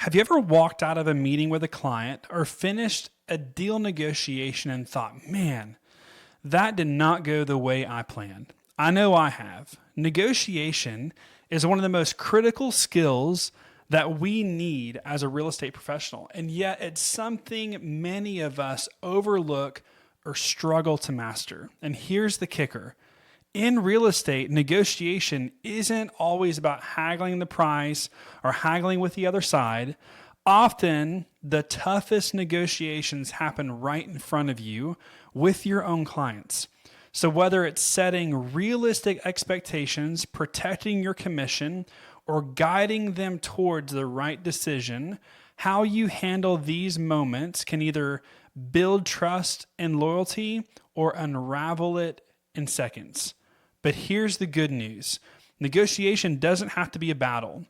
Have you ever walked out of a meeting with a client or finished a deal negotiation and thought, man, that did not go the way I planned? I know I have. Negotiation is one of the most critical skills that we need as a real estate professional. And yet it's something many of us overlook or struggle to master. And here's the kicker. In real estate, negotiation isn't always about haggling the price or haggling with the other side. Often, the toughest negotiations happen right in front of you with your own clients. So whether it's setting realistic expectations, protecting your commission, or guiding them towards the right decision, how you handle these moments can either build trust and loyalty or unravel it in seconds. But here's the good news. Negotiation doesn't have to be a battle.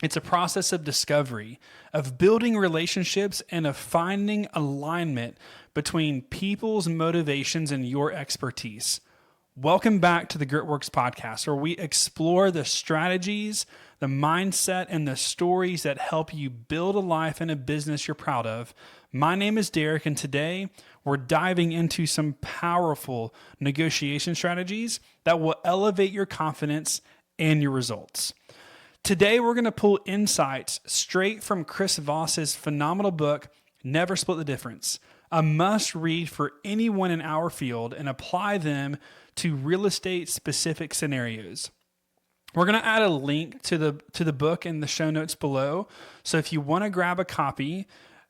It's a process of discovery, of building relationships, and of finding alignment between people's motivations and your expertise. Welcome back to the Gritworks podcast, where we explore the strategies, the mindset, and the stories that help you build a life and a business you're proud of. My name is Derek, and today we're diving into some powerful negotiation strategies that will elevate your confidence and your results. Today, we're going to pull insights straight from Chris Voss's phenomenal book, Never Split the Difference, a must-read for anyone in our field, and apply them to real estate specific scenarios. We're going to add a link to the book in the show notes below. So if you want to grab a copy,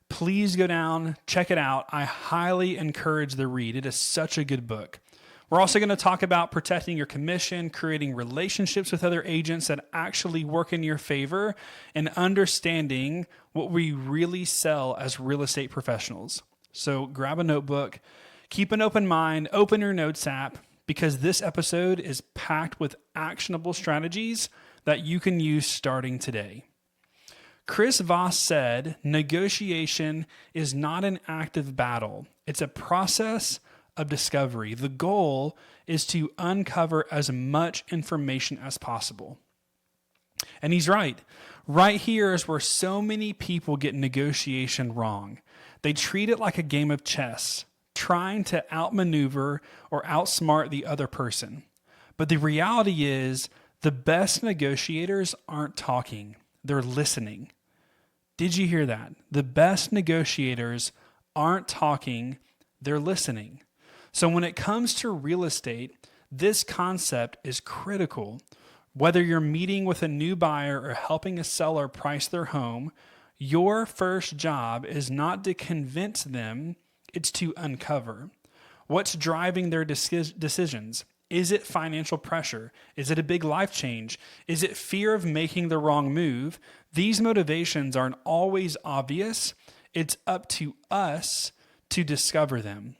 please go down, check it out. I highly encourage the read. It is such a good book. We're also going to talk about protecting your commission, creating relationships with other agents that actually work in your favor, and understanding what we really sell as real estate professionals. So grab a notebook, keep an open mind, open your notes app, because this episode is packed with actionable strategies that you can use starting today. Chris Voss said, negotiation is not an active battle. It's a process of discovery. The goal is to uncover as much information as possible. And he's right. Right here is where so many people get negotiation wrong. They treat it like a game of chess, trying to outmaneuver or outsmart the other person. But the reality is, the best negotiators aren't talking, they're listening. Did you hear that? The best negotiators aren't talking, they're listening. So when it comes to real estate, this concept is critical. Whether you're meeting with a new buyer or helping a seller price their home, your first job is not to convince them, it's to uncover. What's driving their decisions? Is it financial pressure? Is it a big life change? Is it fear of making the wrong move? These motivations aren't always obvious. It's up to us to discover them.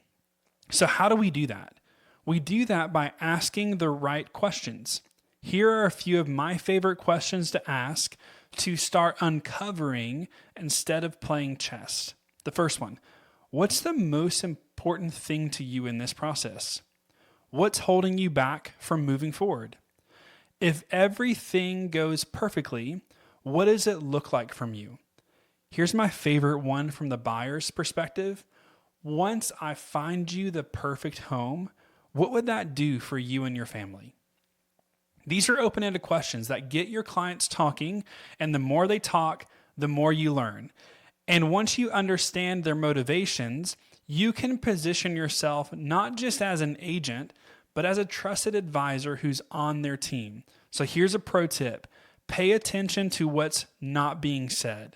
So how do we do that? We do that by asking the right questions. Here are a few of my favorite questions to ask to start uncovering instead of playing chess. The first one, what's the most important thing to you in this process? What's holding you back from moving forward? If everything goes perfectly, what does it look like from you? Here's my favorite one from the buyer's perspective. Once I find you the perfect home, what would that do for you and your family? These are open-ended questions that get your clients talking, and the more they talk, the more you learn. And once you understand their motivations, you can position yourself not just as an agent, but as a trusted advisor who's on their team. So here's a pro tip. Pay attention to what's not being said.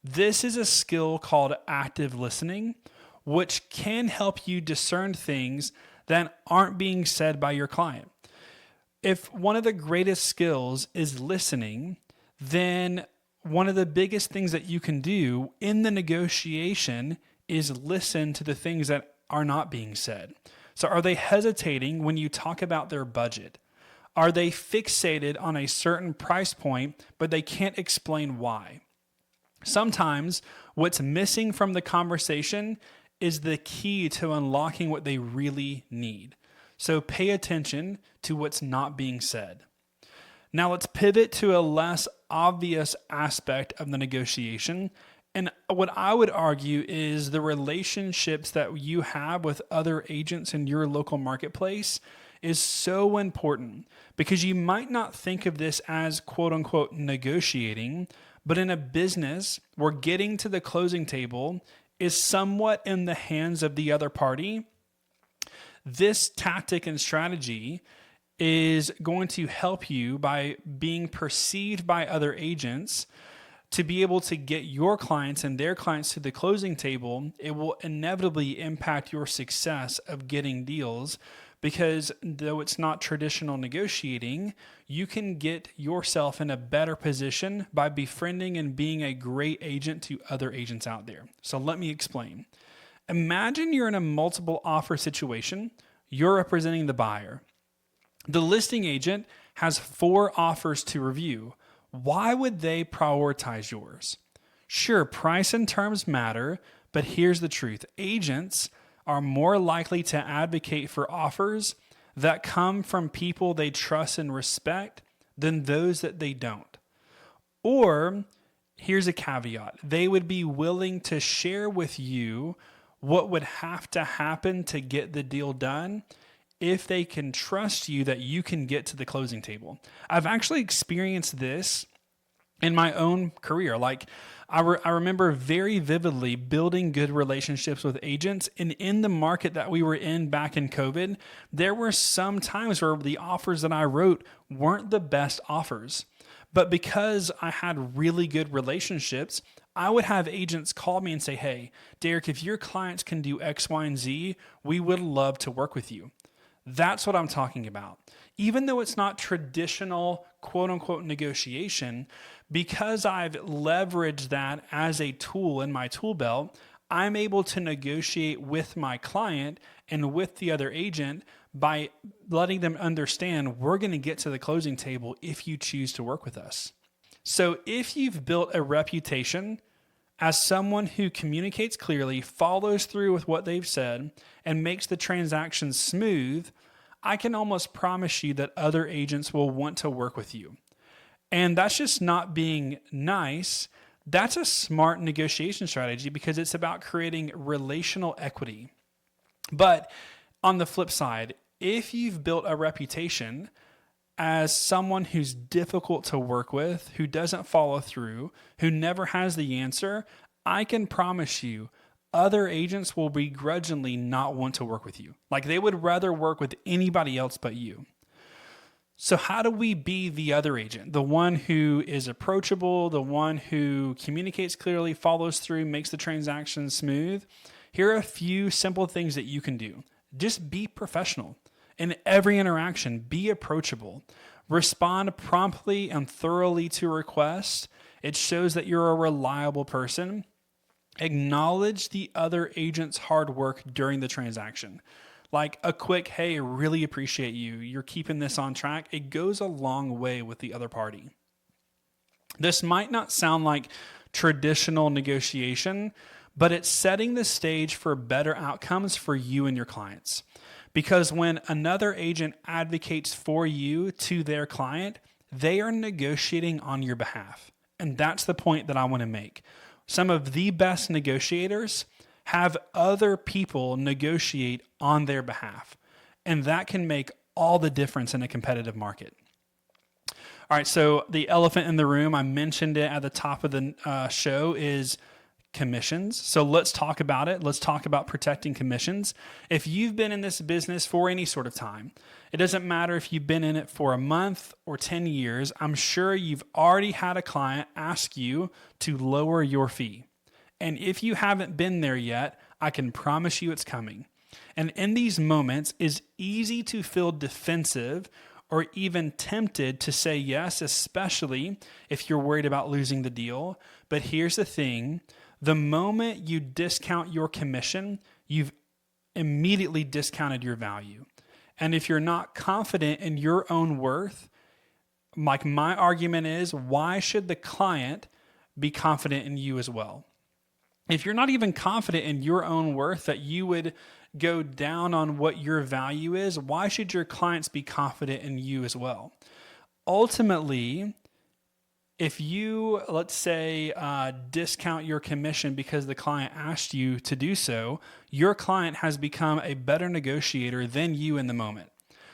This is a skill called active listening, which can help you discern things that aren't being said by your client. If one of the greatest skills is listening, then one of the biggest things that you can do in the negotiation is listen to the things that are not being said. So are they hesitating when you talk about their budget? Are they fixated on a certain price point, but they can't explain why? Sometimes what's missing from the conversation is the key to unlocking what they really need. So pay attention to what's not being said. Now let's pivot to a less obvious aspect of the negotiation. And what I would argue is the relationships that you have with other agents in your local marketplace is so important, because you might not think of this as quote unquote negotiating, but in a business where getting to the closing table is somewhat in the hands of the other party. This tactic and strategy is going to help you by being perceived by other agents to be able to get your clients and their clients to the closing table. It will inevitably impact your success of getting deals, because though it's not traditional negotiating, you can get yourself in a better position by befriending and being a great agent to other agents out there. So let me explain. Imagine you're in a multiple offer situation. You're representing the buyer. The listing agent has 4 offers to review. Why would they prioritize yours? Sure, price and terms matter, but here's the truth. Agents are more likely to advocate for offers that come from people they trust and respect than those that they don't. Or, here's a caveat. They would be willing to share with you what would have to happen to get the deal done if they can trust you that you can get to the closing table. I've actually experienced this in my own career. Like I remember very vividly building good relationships with agents. And in the market that we were in back in COVID, there were some times where the offers that I wrote weren't the best offers. But because I had really good relationships, I would have agents call me and say, hey, Derek, if your clients can do X, Y, and Z, we would love to work with you. That's what I'm talking about. Even though it's not traditional quote unquote negotiation, because I've leveraged that as a tool in my tool belt, I'm able to negotiate with my client and with the other agent by letting them understand we're going to get to the closing table if you choose to work with us. So if you've built a reputation as someone who communicates clearly, follows through with what they've said, and makes the transaction smooth, I can almost promise you that other agents will want to work with you. And that's just not being nice. That's a smart negotiation strategy because it's about creating relational equity. But on the flip side, if you've built a reputation as someone who's difficult to work with, who doesn't follow through, who never has the answer, I can promise you other agents will begrudgingly not want to work with you. Like they would rather work with anybody else but you. So how do we be the other agent? The one who is approachable, the one who communicates clearly, follows through, makes the transaction smooth. Here are a few simple things that you can do. Just be professional. In every interaction, be approachable. Respond promptly and thoroughly to requests. It shows that you're a reliable person. Acknowledge the other agent's hard work during the transaction. Like a quick, hey, really appreciate you. You're keeping this on track. It goes a long way with the other party. This might not sound like traditional negotiation, but it's setting the stage for better outcomes for you and your clients. Because when another agent advocates for you to their client, they are negotiating on your behalf. And that's the point that I want to make. Some of the best negotiators have other people negotiate on their behalf. And that can make all the difference in a competitive market. All right, so the elephant in the room, I mentioned it at the top of the show, is commissions. So let's talk about it. Let's talk about protecting commissions. If you've been in this business for any sort of time, it doesn't matter if you've been in it for a month or 10 years, I'm sure you've already had a client ask you to lower your fee. And if you haven't been there yet, I can promise you it's coming. And in these moments, it's easy to feel defensive or even tempted to say yes, especially if you're worried about losing the deal. But here's the thing. The moment you discount your commission, you've immediately discounted your value. And if you're not confident in your own worth, like my argument is, why should the client be confident in you as well? If you're not even confident in your own worth, that you would go down on what your value is, why should your clients be confident in you as well? Ultimately, if you, let's say, discount your commission because the client asked you to do so, your client has become a better negotiator than you in the moment.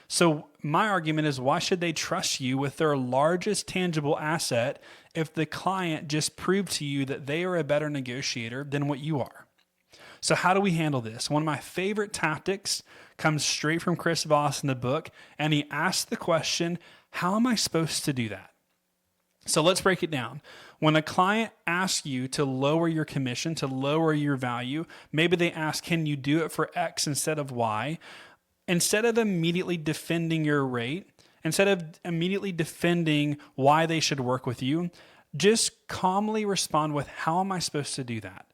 So my argument is, why should they trust you with their largest tangible asset if the client just proved to you that they are a better negotiator than what you are? So how do we handle this? One of my favorite tactics comes straight from Chris Voss in the book, and he asks the question, how am I supposed to do that? So let's break it down. When a client asks you to lower your commission, to lower your value, maybe they ask, can you do it for X instead of Y? Instead of immediately defending your rate, instead of immediately defending why they should work with you, just calmly respond with, how am I supposed to do that?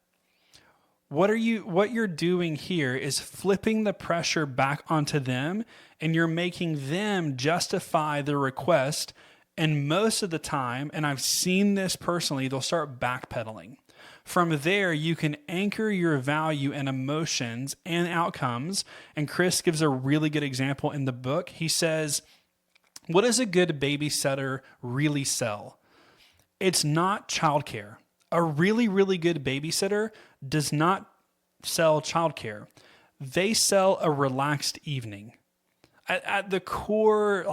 What you're doing here is flipping the pressure back onto them, and you're making them justify the request. And most of the time, and I've seen this personally, they'll start backpedaling. From there, you can anchor your value and emotions and outcomes. And Chris gives a really good example in the book. He says, what does a good babysitter really sell? It's not childcare. A really, really good babysitter does not sell childcare. They sell a relaxed evening. At the core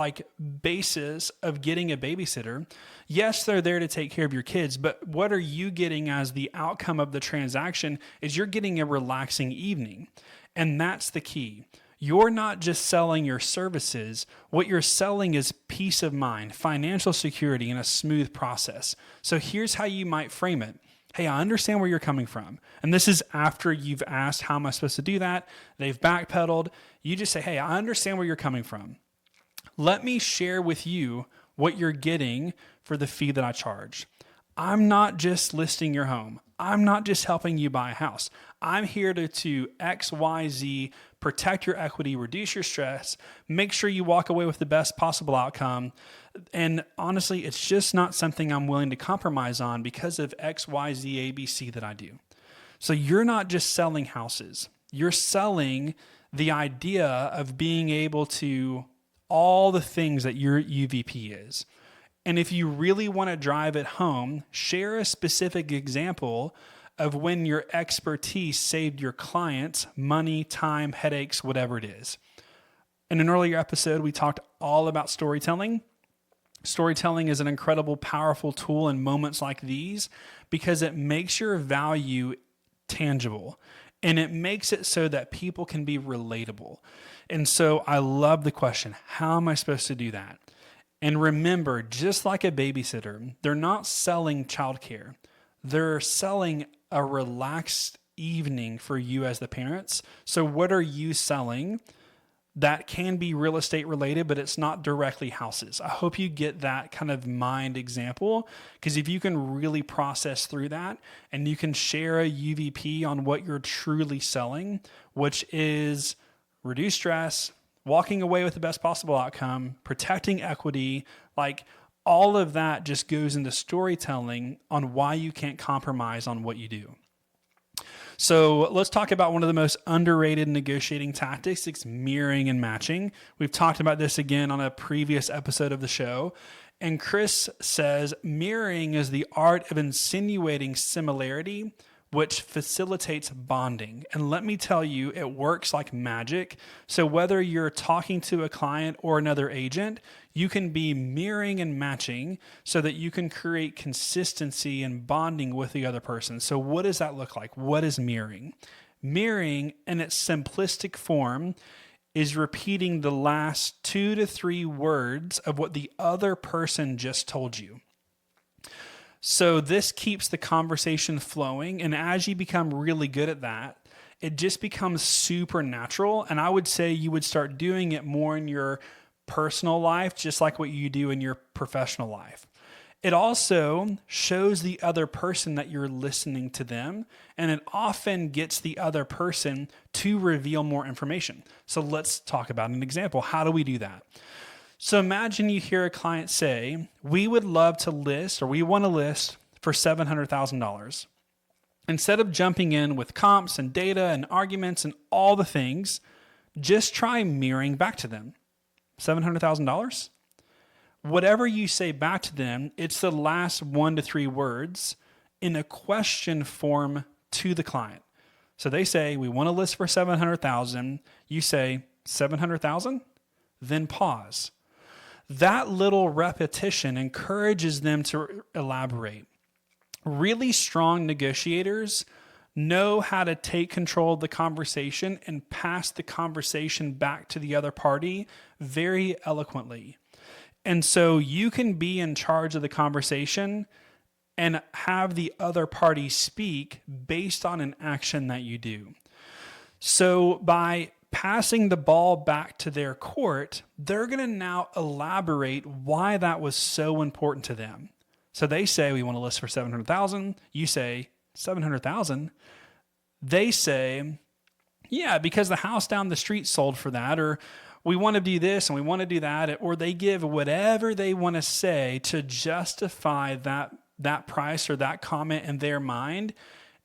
basis of getting a babysitter, yes, they're there to take care of your kids, but what are you getting as the outcome of the transaction is you're getting a relaxing evening. And that's the key. You're not just selling your services. What you're selling is peace of mind, financial security, and a smooth process. So here's how you might frame it. Hey, I understand where you're coming from. And this is after you've asked, how am I supposed to do that? They've backpedaled. You just say, hey, I understand where you're coming from. Let me share with you what you're getting for the fee that I charge. I'm not just listing your home. I'm not just helping you buy a house. I'm here to X, Y, Z, protect your equity, reduce your stress, make sure you walk away with the best possible outcome. And honestly, it's just not something I'm willing to compromise on because of X, Y, Z, A, B, C that I do. So you're not just selling houses. You're selling the idea of being able to all the things that your UVP is. And if you really want to drive it home, share a specific example of when your expertise saved your clients money, time, headaches, whatever it is. In an earlier episode, we talked all about storytelling. Storytelling is an incredible, powerful tool in moments like these because it makes your value tangible and it makes it so that people can be relatable. And so I love the question, how am I supposed to do that? And remember, just like a babysitter, they're not selling childcare. They're selling a relaxed evening for you as the parents. So what are you selling? That can be real estate related, but it's not directly houses. I hope you get that kind of mind example, because if you can really process through that and you can share a UVP on what you're truly selling, which is reduce stress, walking away with the best possible outcome, protecting equity, all of that just goes into storytelling on why you can't compromise on what you do. So let's talk about one of the most underrated negotiating tactics. It's mirroring and matching. We've talked about this again on a previous episode of the show. And Chris says, mirroring is the art of insinuating similarity, which facilitates bonding. And let me tell you, it works like magic. So whether you're talking to a client or another agent, you can be mirroring and matching so that you can create consistency and bonding with the other person. So what does that look like? What is mirroring? Mirroring, in its simplistic form, is repeating the last 2 to 3 words of what the other person just told you. So this keeps the conversation flowing. And as you become really good at that, it just becomes super natural. And I would say you would start doing it more in your personal life, just like what you do in your professional life. It also shows the other person that you're listening to them. And it often gets the other person to reveal more information. So let's talk about an example. How do we do that? So imagine you hear a client say, we would love to list, or we want to list for $700,000. Instead of jumping in with comps and data and arguments and all the things, just try mirroring back to them. $700,000? Whatever you say back to them, it's the last 1 to 3 words in a question form to the client. So they say, we want to list for 700,000. You say 700,000, then pause. That little repetition encourages them to elaborate. Really strong negotiators know how to take control of the conversation and pass the conversation back to the other party very eloquently. And so you can be in charge of the conversation and have the other party speak based on an action that you do. So by passing the ball back to their court, they're going to now elaborate why that was so important to them. So they say, we want to list for 700,000. You say 700,000. They say, yeah, because the house down the street sold for that, or we want to do this and we want to do that, or they give whatever they want to say to justify that price or that comment in their mind.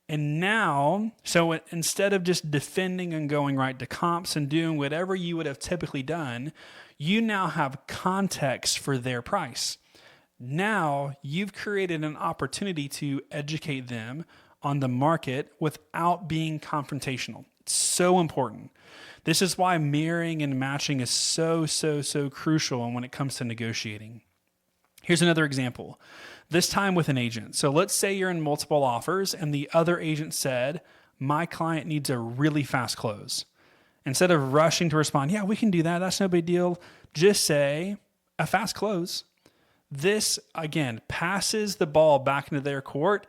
And now, so instead of just defending and going right to comps and doing whatever you would have typically done, you now have context for their price. Now you've created an opportunity to educate them on the market without being confrontational. It's so important. This is why mirroring and matching is so crucial when it comes to negotiating. Here's another example. This time with an agent. So let's say you're in multiple offers and the other agent said, my client needs a really fast close. Instead of rushing to respond, yeah, we can do that. That's no big deal. Just say a fast close. This, again, passes the ball back into their court,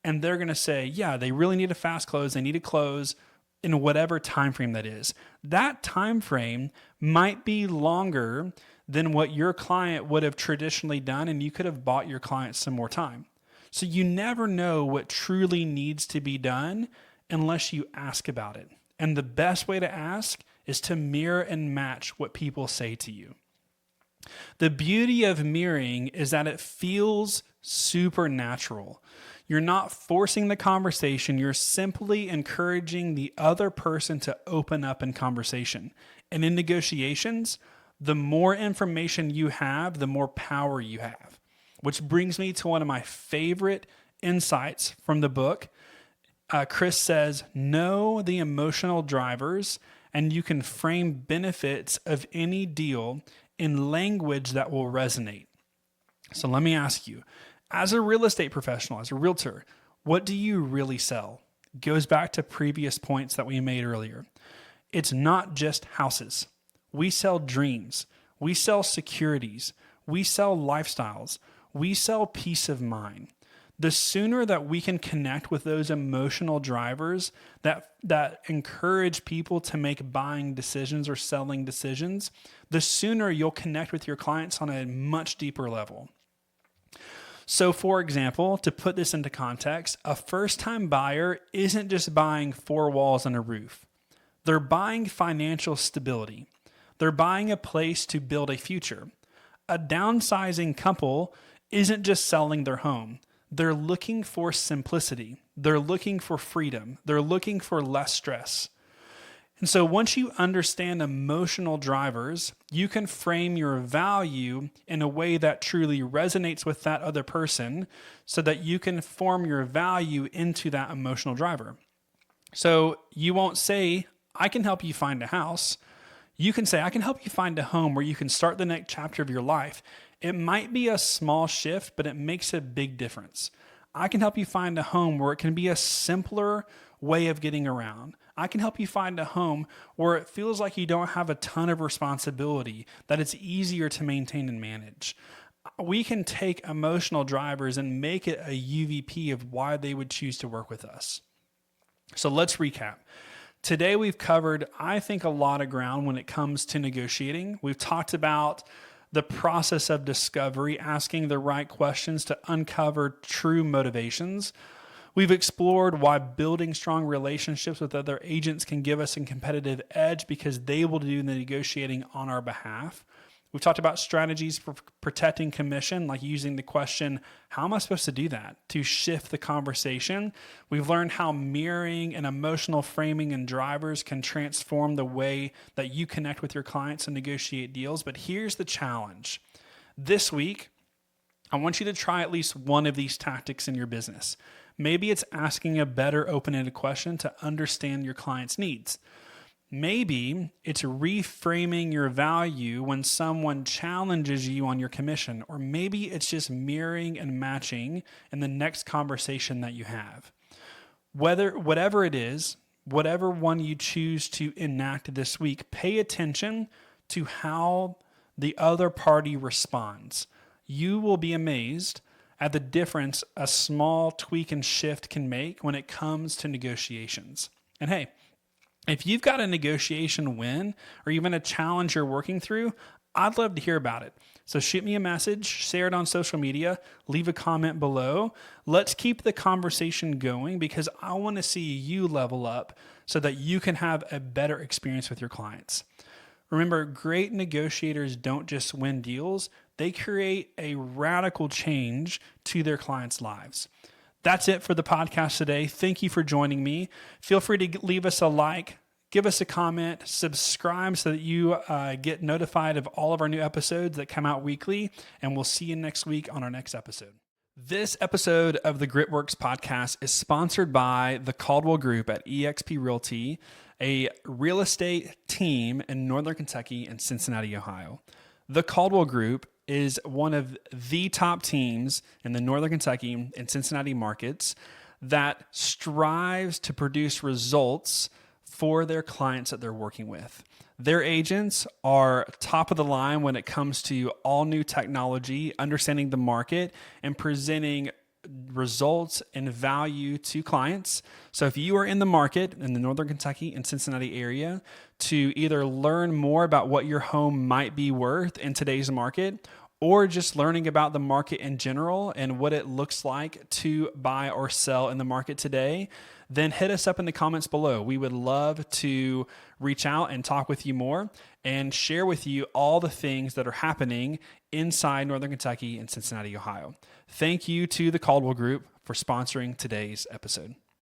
and they're going to say, yeah, they really need a fast close. They need to close in whatever time frame that is. That time frame might be longer than what your client would have traditionally done, and you could have bought your client some more time. So you never know what truly needs to be done unless you ask about it. And the best way to ask is to mirror and match what people say to you. The beauty of mirroring is that it feels supernatural. You're not forcing the conversation. You're simply encouraging the other person to open up in conversation. And in negotiations, the more information you have, the more power you have. Which brings me to one of my favorite insights from the book. Chris says, know the emotional drivers, and you can frame benefits of any deal in language that will resonate. So let me ask you, as a real estate professional, as a realtor, what do you really sell? It goes back to previous points that we made earlier. It's not just houses. We sell dreams. We sell securities. We sell lifestyles. We sell peace of mind. The sooner that we can connect with those emotional drivers that encourage people to make buying decisions or selling decisions, the sooner you'll connect with your clients on a much deeper level. So for example, to put this into context, a first-time buyer isn't just buying 4 walls and a roof. They're buying financial stability. They're buying a place to build a future. A downsizing couple isn't just selling their home. They're looking for simplicity. They're looking for freedom. They're looking for less stress. And so once you understand emotional drivers, you can frame your value in a way that truly resonates with that other person so that you can form your value into that emotional driver. So you won't say, I can help you find a house. You can say, I can help you find a home where you can start the next chapter of your life. It might be a small shift, but it makes a big difference. I can help you find a home where it can be a simpler way of getting around. I can help you find a home where it feels like you don't have a ton of responsibility, that it's easier to maintain and manage. We can take emotional drivers and make it a UVP of why they would choose to work with us. So let's recap. Today we've covered, I think, a lot of ground when it comes to negotiating. We've talked about the process of discovery, asking the right questions to uncover true motivations. We've explored why building strong relationships with other agents can give us a competitive edge because they will do the negotiating on our behalf. We've talked about strategies for protecting commission, like using the question, how am I supposed to do that, to shift the conversation? We've learned how mirroring and emotional framing and drivers can transform the way that you connect with your clients and negotiate deals. But here's the challenge. This week, I want you to try at least one of these tactics in your business. Maybe it's asking a better open-ended question to understand your client's needs. Maybe it's reframing your value when someone challenges you on your commission, or maybe it's just mirroring and matching in the next conversation that you have. Whatever it is, whatever one you choose to enact this week, pay attention to how the other party responds. You will be amazed at the difference a small tweak and shift can make when it comes to negotiations. And hey, if you've got a negotiation win or even a challenge you're working through, I'd love to hear about it. So shoot me a message, share it on social media, leave a comment below. Let's keep the conversation going because I want to see you level up so that you can have a better experience with your clients. Remember, great negotiators don't just win deals, they create a radical change to their clients' lives. That's it for the podcast today. Thank you for joining me. Feel free to leave us a like, give us a comment, subscribe so that you get notified of all of our new episodes that come out weekly, and we'll see you next week on our next episode. This episode of the Gritworks podcast is sponsored by the Caldwell Group at eXp Realty, a real estate team in Northern Kentucky and Cincinnati, Ohio. The Caldwell Group is one of the top teams in the Northern Kentucky and Cincinnati markets that strives to produce results for their clients that they're working with. Their agents are top of the line when it comes to all new technology, understanding the market, and presenting results and value to clients. So if you are in the market in the Northern Kentucky and Cincinnati area to either learn more about what your home might be worth in today's market, or just learning about the market in general and what it looks like to buy or sell in the market today, then hit us up in the comments below. We would love to reach out and talk with you more and share with you all the things that are happening inside Northern Kentucky and Cincinnati, Ohio. Thank you to the Caldwell Group for sponsoring today's episode.